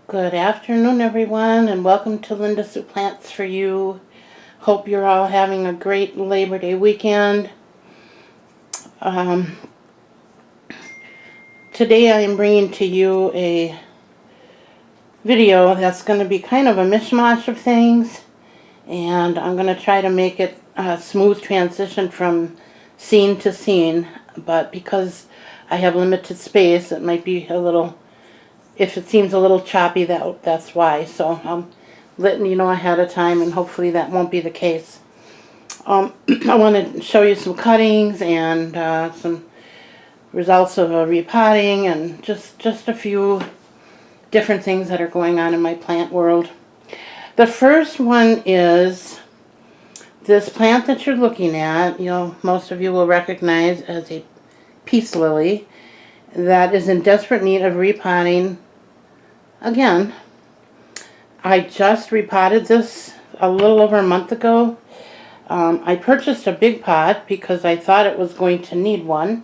Good afternoon, everyone, and welcome to Linda Sue Plants for You. Hope you're all having a great Labor Day weekend. Today I am bringing to you a video that's going to be kind of a mishmash of things, and I'm going to try to make it a smooth transition from scene to scene, but because I have limited space, it might be a little... If it seems a little choppy, that's why. So I'm letting you know ahead of time, and hopefully that won't be the case. I want to show you some cuttings and some results of a repotting, and just a few different things that are going on in my plant world. The first one is this plant that you're looking at. Most of you will recognize as a peace lily that is in desperate need of repotting. Again, I just repotted this a little over a month ago. I purchased a big pot because I thought it was going to need one,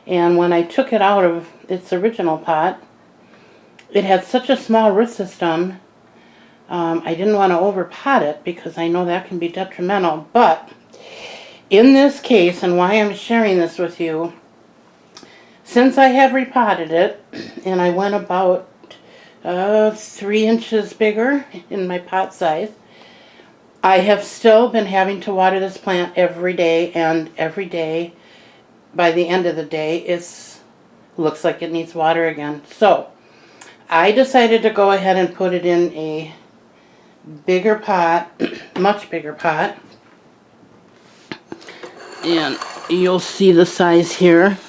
and when I took it out of its original pot, it had such a small root system. I didn't want to overpot it because I know that can be detrimental, but in this case, and why I'm sharing this with you, since I have repotted it, and I went about 3 inches bigger in my pot size, I have still been having to water this plant every day, and every day, by the end of the day, it looks like it needs water again. So I decided to go ahead and put it in a bigger pot, much bigger pot, and you'll see the size here.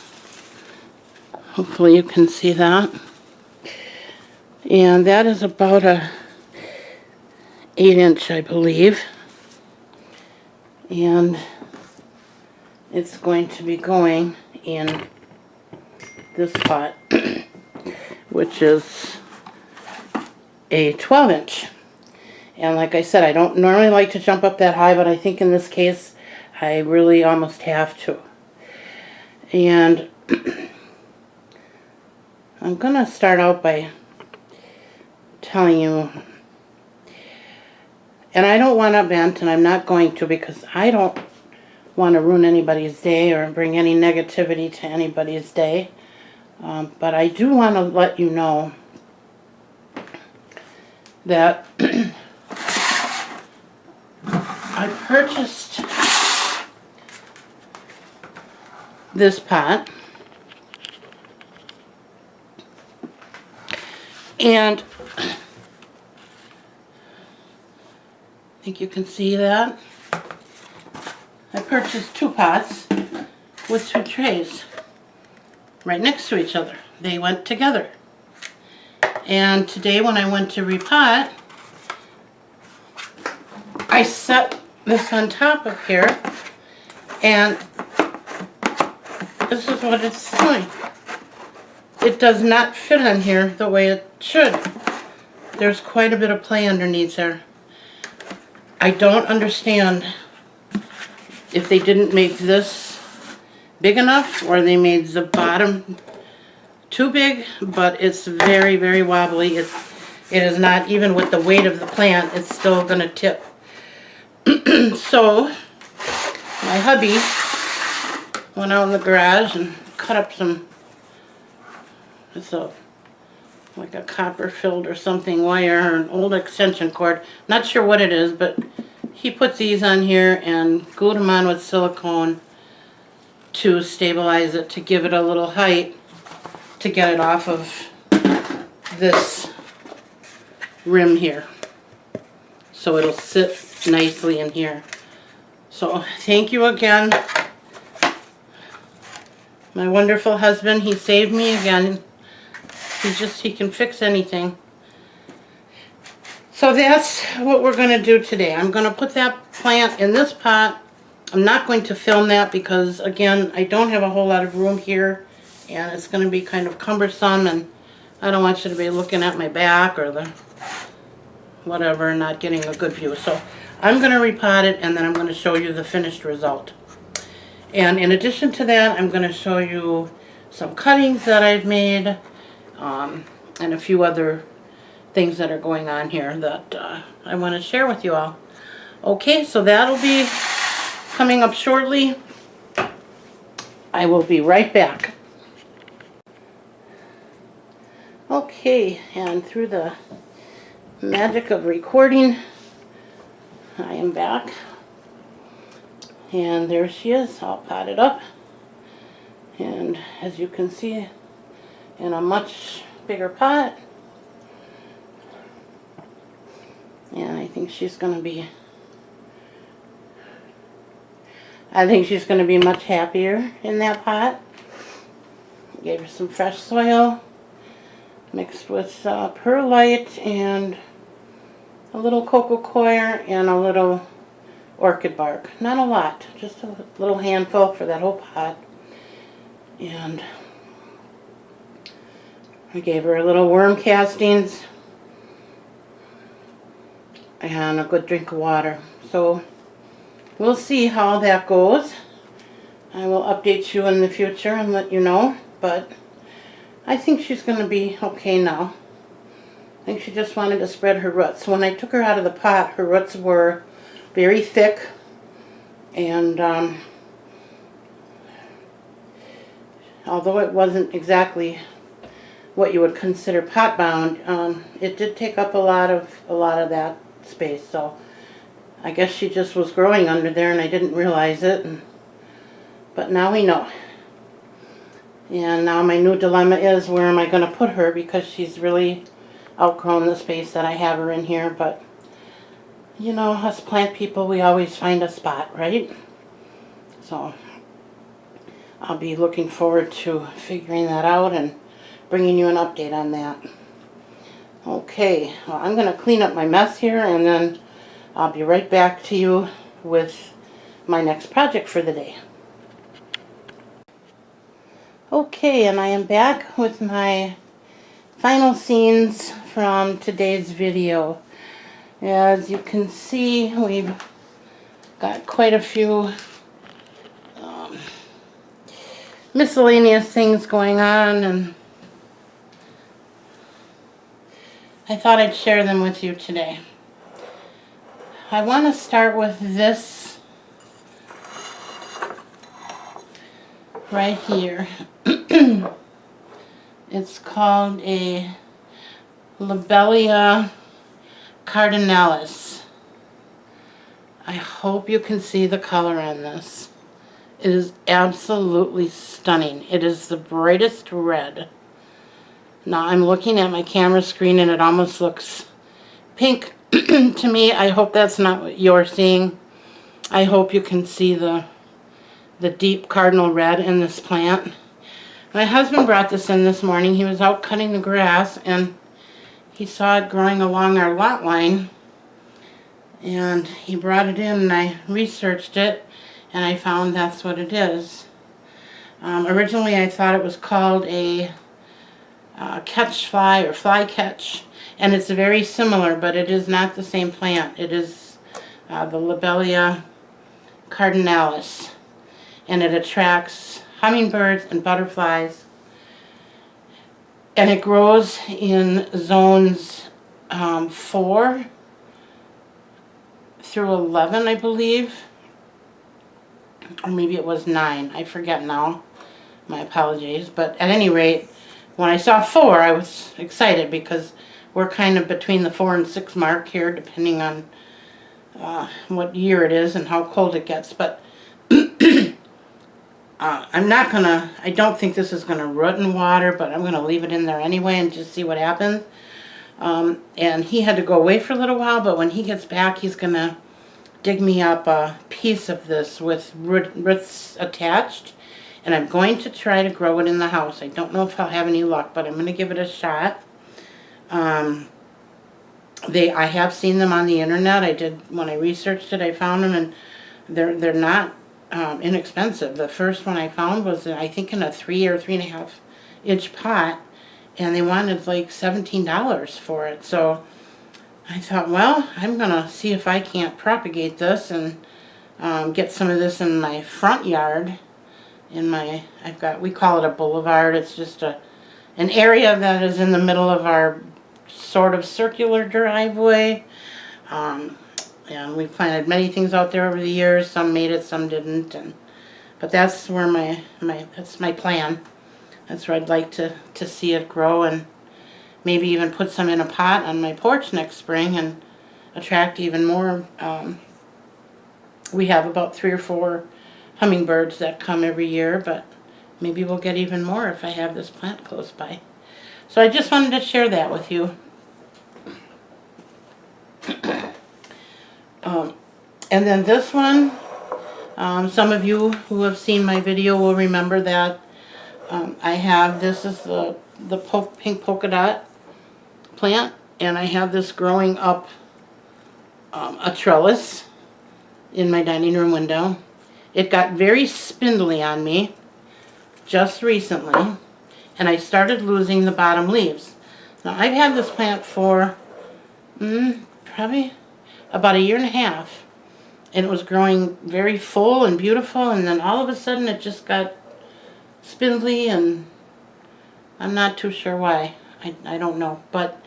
Hopefully you can see that. And that is about a 8-inch, I believe. And it's going to be going in this pot, which is a 12-inch. And like I said, I don't normally like to jump up that high, but I think in this case, I really almost have to. And I'm going to start out by telling you, and I don't want to vent, and I'm not going to, because I don't want to ruin anybody's day or bring any negativity to anybody's day, but I do want to let you know that I purchased this pot, and I think you can see that. I purchased 2 pots with 2 trays right next to each other. They went together. And today when I went to repot, I set this on top of here, and this is what it's doing. It does not fit on here the way it should. There's quite a bit of play underneath there. I don't understand if they didn't make this big enough or they made the bottom too big, but it's very, very wobbly. It is not, even with the weight of the plant, it's still going to tip. So my hubby went out in the garage and cut up some, it's like a copper filled or something wire, or an old extension cord. Not sure what it is, but he put these on here and glued them on with silicone to stabilize it, to give it a little height, to get it off of this rim here, so it'll sit nicely in here. So thank you again, my wonderful husband. He saved me again. He can fix anything. So that's what we're going to do today. I'm going to put that plant in this pot. I'm not going to film that because, again, I don't have a whole lot of room here, and it's going to be kind of cumbersome, and I don't want you to be looking at my back or the whatever, not getting a good view. So I'm going to repot it, and then I'm going to show you the finished result. And in addition to that, I'm going to show you some cuttings that I've made, and a few other things that are going on here that I want to share with you all. Okay, so that'll be coming up shortly. I will be right back. Okay, and through the magic of recording, I am back. And there she is, all potted up. And as you can see, in a much bigger pot. And I think she's going to be much happier in that pot. Gave her some fresh soil mixed with perlite and a little coco coir and a little orchid bark. Not a lot, just a little handful for that whole pot. And I gave her a little worm castings and a good drink of water. So we'll see how that goes. I will update you in the future and let you know, but I think she's going to be okay now. I think she just wanted to spread her roots. When I took her out of the pot, her roots were very thick, and although it wasn't exactly what you would consider pot bound, it did take up a lot of that space. So I guess she just was growing under there and I didn't realize it, but now we know. And now my new dilemma is, where am I going to put her, because she's really outgrown the space that I have her in here. But you know, us plant people, we always find a spot, right? So I'll be looking forward to figuring that out and bringing you an update on that. Okay, well, I'm going to clean up my mess here, and then I'll be right back to you with my next project for the day. Okay, and I am back with my final scenes from today's video. As you can see, we've got quite a few miscellaneous things going on, and I thought I'd share them with you today. I want to start with this right here. It's called a Lilly Cardinalis. I hope you can see the color on this. It is absolutely stunning. It is the brightest red. Now I'm looking at my camera screen and it almost looks pink to me. I hope that's not what you're seeing. I hope you can see the deep cardinal red in this plant. My husband brought this in this morning. He was out cutting the grass and he saw it growing along our lot line, and he brought it in, and I researched it and I found that's what it is. Originally I thought it was called a catch fly or fly catch, and it's very similar, but it is not the same plant. It is the Lilly Cardinalis, and it attracts hummingbirds and butterflies, and it grows in zones 4 through 11, I believe, or maybe it was 9, I forget now, my apologies. But at any rate, when I saw 4, I was excited, because we're kind of between the 4 and 6 mark here, depending on what year it is and how cold it gets. But I don't think this is going to root in water, but I'm going to leave it in there anyway and just see what happens. And he had to go away for a little while, but when he gets back, he's going to dig me up a piece of this with roots attached, and I'm going to try to grow it in the house. I don't know if I'll have any luck, but I'm going to give it a shot. I have seen them on the internet. I did, when I researched it, I found them, and they're not inexpensive. The first one I found was, I think, in a 3 or 3.5 inch pot, and they wanted like $17 for it. So I thought, well, I'm gonna see if I can't propagate this and get some of this in my front yard. We call it a boulevard. It's just an area that is in the middle of our sort of circular driveway. And we planted many things out there over the years. Some made it, some didn't. But that's where that's my plan. That's where I'd like to see it grow, and maybe even put some in a pot on my porch next spring and attract even more. We have about 3 or 4 hummingbirds that come every year, but maybe we'll get even more if I have this plant close by. So I just wanted to share that with you. And then this one, some of you who have seen my video will remember that I have, this is the pink polka dot plant, and I have this growing up a trellis in my dining room window. It got very spindly on me just recently, and I started losing the bottom leaves. Now I've had this plant for probably about 1.5 years, and it was growing very full and beautiful, and then all of a sudden it just got spindly, and I'm not too sure why. I don't know, but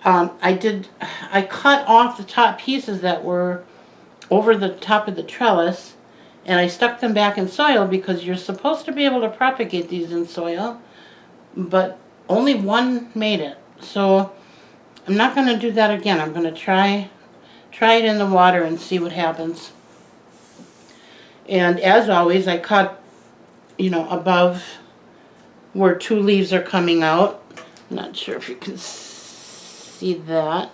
I cut off the top pieces that were over the top of the trellis, and I stuck them back in soil, because you're supposed to be able to propagate these in soil, but only one made it. So I'm not going to do that again. I'm going to try it in the water and see what happens. And as always, I cut, above where 2 leaves are coming out. I'm not sure if you can see that.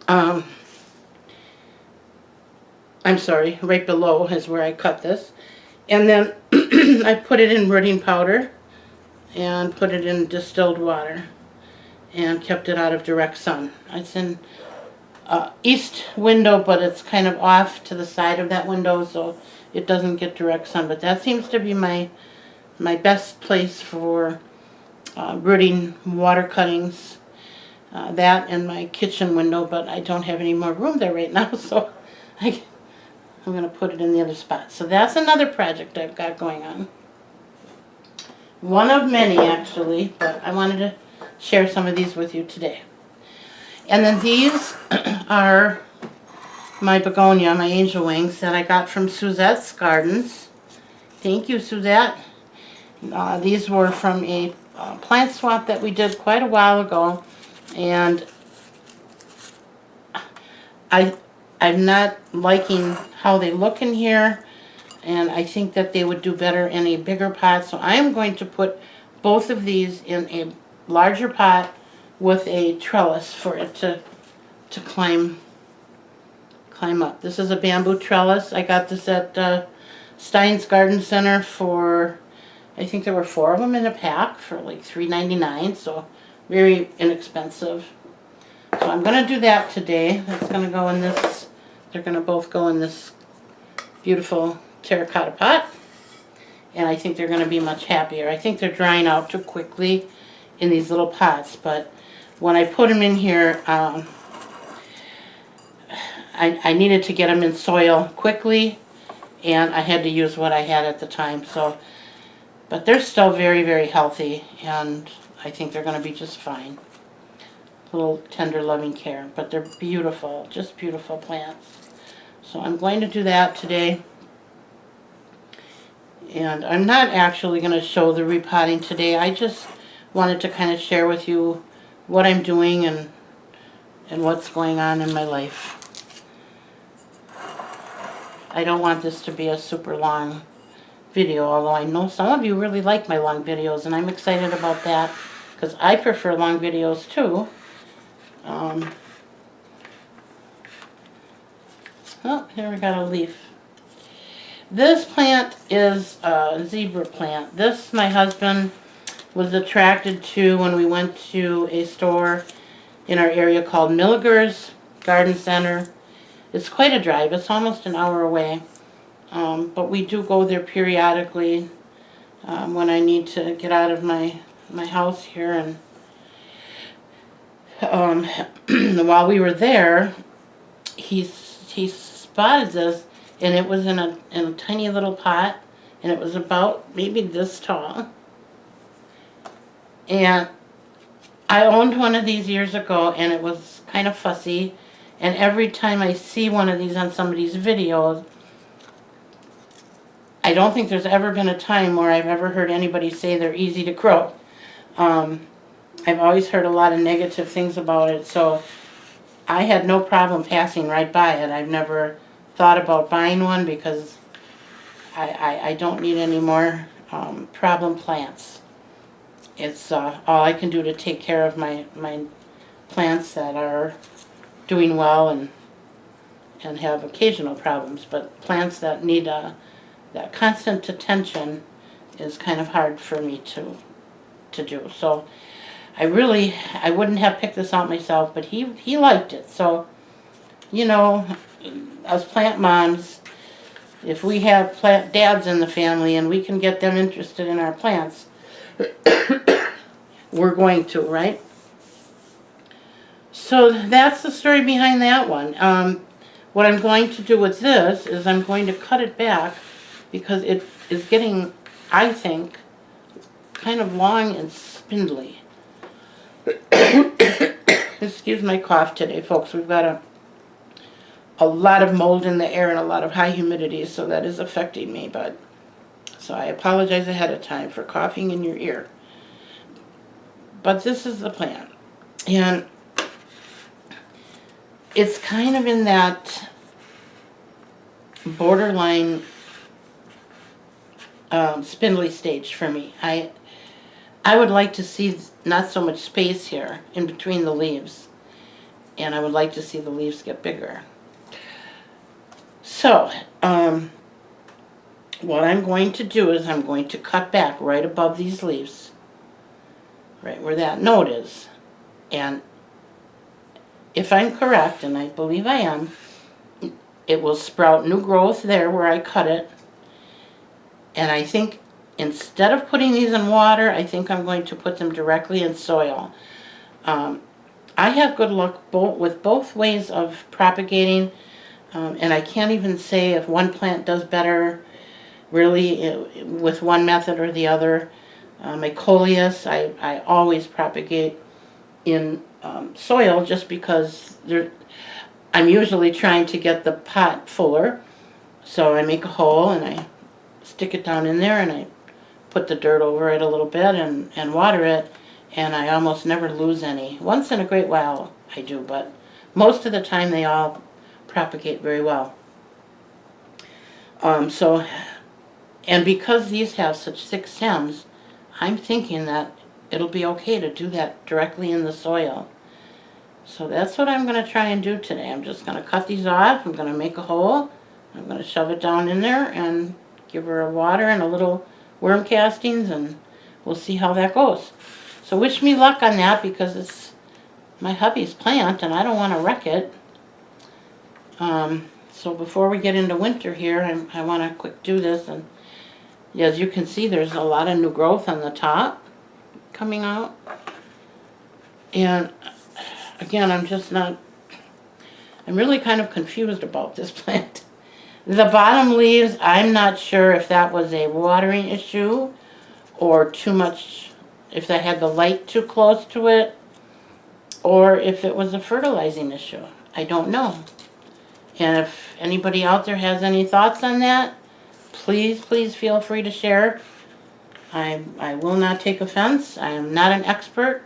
I'm sorry, right below is where I cut this. And then I put it in rooting powder and put it in distilled water and kept it out of direct sun. It's in east window, but it's kind of off to the side of that window, so it doesn't get direct sun. But that seems to be my best place for rooting water cuttings. That and my kitchen window, but I don't have any more room there right now, so I'm going to put it in the other spot. So that's another project I've got going on. One of many, actually, but I wanted to share some of these with you today. And then these are my begonia, my angel wings, that I got from Suzette's Gardens. Thank you, Suzette. These were from a plant swap that we did quite a while ago, and I'm not liking how they look in here, and I think that they would do better in a bigger pot. So I am going to put both of these in a larger pot with a trellis for it to climb up. This is a bamboo trellis. I got this at Stein's Garden Center for, I think there were 4 of them in a pack for like $3.99, so very inexpensive. So I'm going to do that today. That's going to go in this, they're going to both go in this beautiful terracotta pot, and I think they're going to be much happier. I think they're drying out too quickly in these little pots, but when I put them in here, I needed to get them in soil quickly, and I had to use what I had at the time. So, but they're still very, very healthy, and I think they're going to be just fine. Little tender, loving care, but they're beautiful, just beautiful plants. So I'm going to do that today. And I'm not actually going to show the repotting today. I just wanted to kind of share with you what I'm doing and what's going on in my life. I don't want this to be a super long video, although I know some of you really like my long videos, and I'm excited about that because I prefer long videos too. Oh, here we got a leaf. This plant is a zebra plant. This my husband was attracted to when we went to a store in our area called Milliger's Garden Center. It's quite a drive. It's almost an hour away. But we do go there periodically when I need to get out of my house here. And while we were there, he spotted this, and it was in a tiny little pot, and it was about maybe this tall. And I owned one of these years ago, and it was kind of fussy. And every time I see one of these on somebody's videos, I don't think there's ever been a time where I've ever heard anybody say they're easy to grow. I've always heard a lot of negative things about it, so I had no problem passing right by it. I've never thought about buying one because I don't need any more problem plants. It's all I can do to take care of my plants that are doing well and have occasional problems, but plants that need that constant attention is kind of hard for me to do. So I wouldn't have picked this out myself, but he liked it. So, you know, us plant moms, if we have plant dads in the family and we can get them interested in our plants, we're going to, right? So that's the story behind that one. What I'm going to do with this is I'm going to cut it back because it is getting, I think, kind of long and spindly. Excuse my cough today, folks. We've got a lot of mold in the air and a lot of high humidity, so that is affecting me. But so I apologize ahead of time for coughing in your ear. But this is the plant, and it's kind of in that borderline spindly stage for me. I would like to see not so much space here in between the leaves, and I would like to see the leaves get bigger. So, what I'm going to do is I'm going to cut back right above these leaves, right where that note is, and if I'm correct, and I believe I am, it will sprout new growth there where I cut it. And I think instead of putting these in water, I think I'm going to put them directly in soil. I have good luck with both ways of propagating, and I can't even say if one plant does better really with one method or the other. My coleus, I always propagate in soil just because I'm usually trying to get the pot fuller. So I make a hole and I stick it down in there and I put the dirt over it a little bit and water it, and I almost never lose any. Once in a great while I do, but most of the time they all propagate very well. And because these have such thick stems, I'm thinking that it'll be okay to do that directly in the soil. So that's what I'm going to try and do today. I'm just going to cut these off. I'm going to make a hole. I'm going to shove it down in there and give her a water and a little worm castings, and we'll see how that goes. So wish me luck on that because it's my hubby's plant and I don't want to wreck it. So before we get into winter here, I want to quick do this. And as you can see, there's a lot of new growth on the top coming out. And again, I'm really kind of confused about this plant. The bottom leaves, I'm not sure if that was a watering issue or too much, if they had the light too close to it, or if it was a fertilizing issue. I don't know. And if anybody out there has any thoughts on that, please feel free to share. I will not take offense. I am not an expert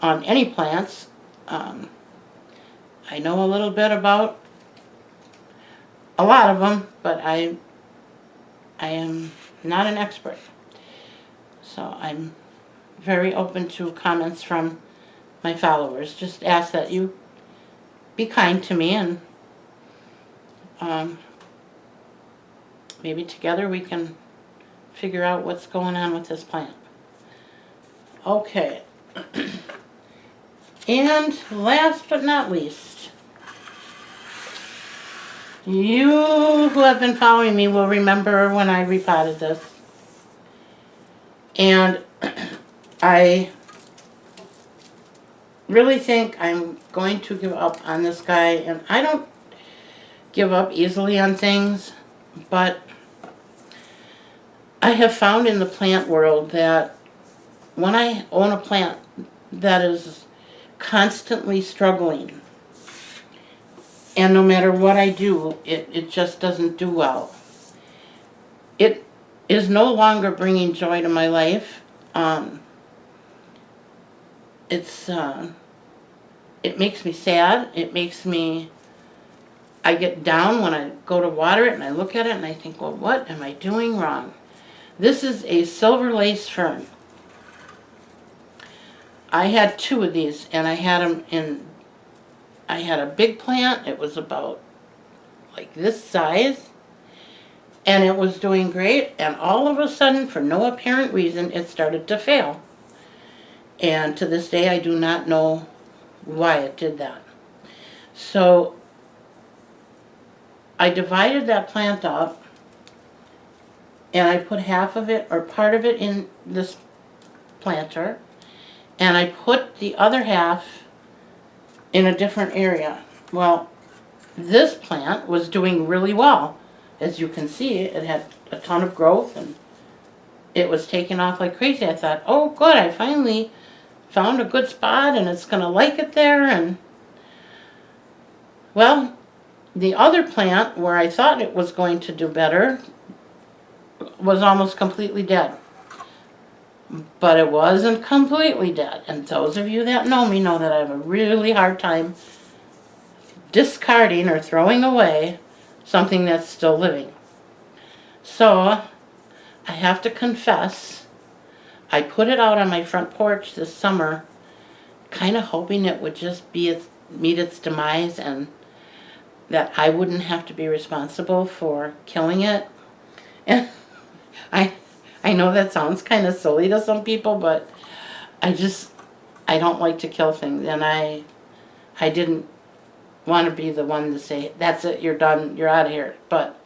on any plants. I know a little bit about a lot of them, but I am not an expert. So I'm very open to comments from my followers. Just ask that you be kind to me, and maybe together we can figure out what's going on with this plant. Okay. And last but not least, you who have been following me will remember when I repotted this. And I really think I'm going to give up on this guy. And I don't give up easily on things, but I have found in the plant world that when I own a plant that is constantly struggling, and no matter what I do, it just doesn't do well. It is no longer bringing joy to my life. It makes me sad. I get down when I go to water it and I look at it and I think, well, what am I doing wrong? This is a silver lace fern. I had 2 of these, and I had a big plant. It was about like this size, and it was doing great, and all of a sudden, for no apparent reason, it started to fail. And to this day, I do not know why it did that. So I divided that plant up, and I put half of it or part of it in this planter, and I put the other half in a different area. Well, this plant was doing really well. As you can see, it had a ton of growth, and it was taking off like crazy. I thought, oh good, I finally found a good spot, and it's going to like it there. And well, the other plant, where I thought it was going to do better, was almost completely dead. But it wasn't completely dead. And those of you that know me know that I have a really hard time discarding or throwing away something that's still living. So I have to confess, I put it out on my front porch this summer, kind of hoping it would just meet its demise, and that I wouldn't have to be responsible for killing it. And I know that sounds kind of silly to some people, but I don't like to kill things, and I didn't want to be the one to say, that's it, you're done, you're out of here. But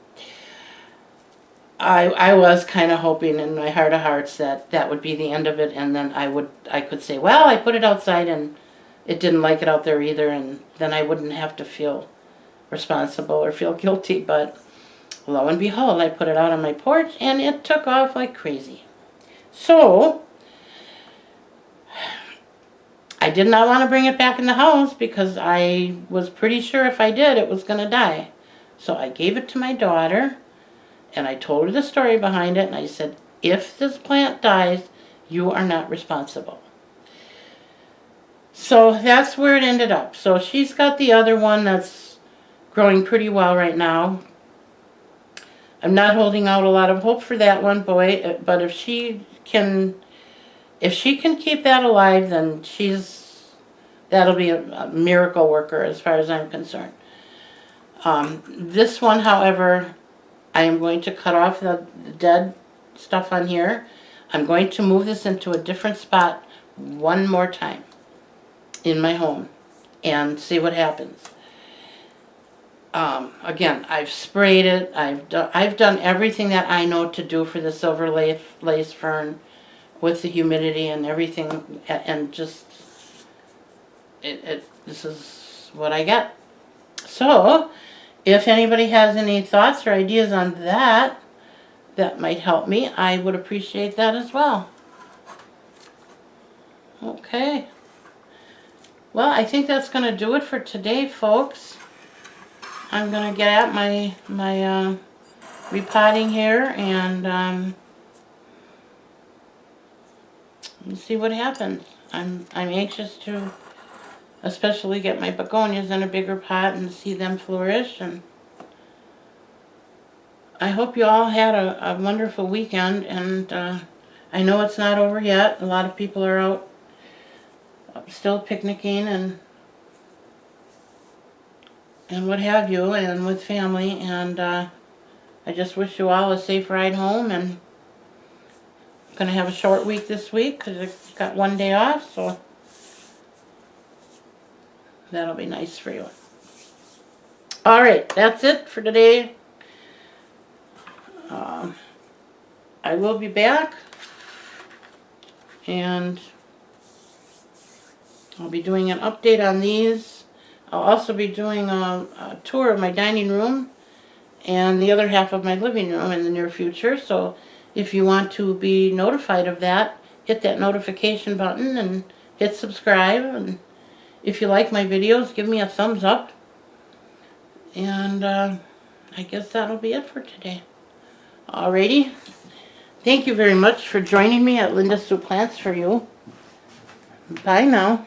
I was kind of hoping in my heart of hearts that that would be the end of it, and then I could say, well, I put it outside and it didn't like it out there either, and then I wouldn't have to feel responsible or feel guilty. But lo and behold, I put it out on my porch and it took off like crazy. So I did not want to bring it back in the house because I was pretty sure if I did, it was going to die. So I gave it to my daughter, and I told her the story behind it, and I said, if this plant dies, you are not responsible. So that's where it ended up. So she's got the other one that's growing pretty well right now. I'm not holding out a lot of hope for that one, boy, but if she can keep that alive, then that'll be a miracle worker as far as I'm concerned. This one, however, I am going to cut off the dead stuff on here. I'm going to move this into a different spot one more time in my home and see what happens. Again, I've sprayed it. I've done everything that I know to do for the silver lace fern with the humidity and everything, and just this is what I get. So if anybody has any thoughts or ideas on that might help me, I would appreciate that as well. Okay. Well, I think that's going to do it for today, folks. I'm going to get at my repotting here and see what happens. I'm anxious to especially get my begonias in a bigger pot and see them flourish. And I hope you all had a wonderful weekend, and I know it's not over yet. A lot of people are out still picnicking and what have you, and with family, and I just wish you all a safe ride home. And I'm going to have a short week this week because I got one day off, so that'll be nice for you. Alright, that's it for today. I will be back, and I'll be doing an update on these. I'll also be doing a tour of my dining room and the other half of my living room in the near future. So if you want to be notified of that, hit that notification button and hit subscribe. And if you like my videos, give me a thumbs up. And I guess that'll be it for today. Alrighty. Thank you very much for joining me at Linda Sue Plants for You. Bye now.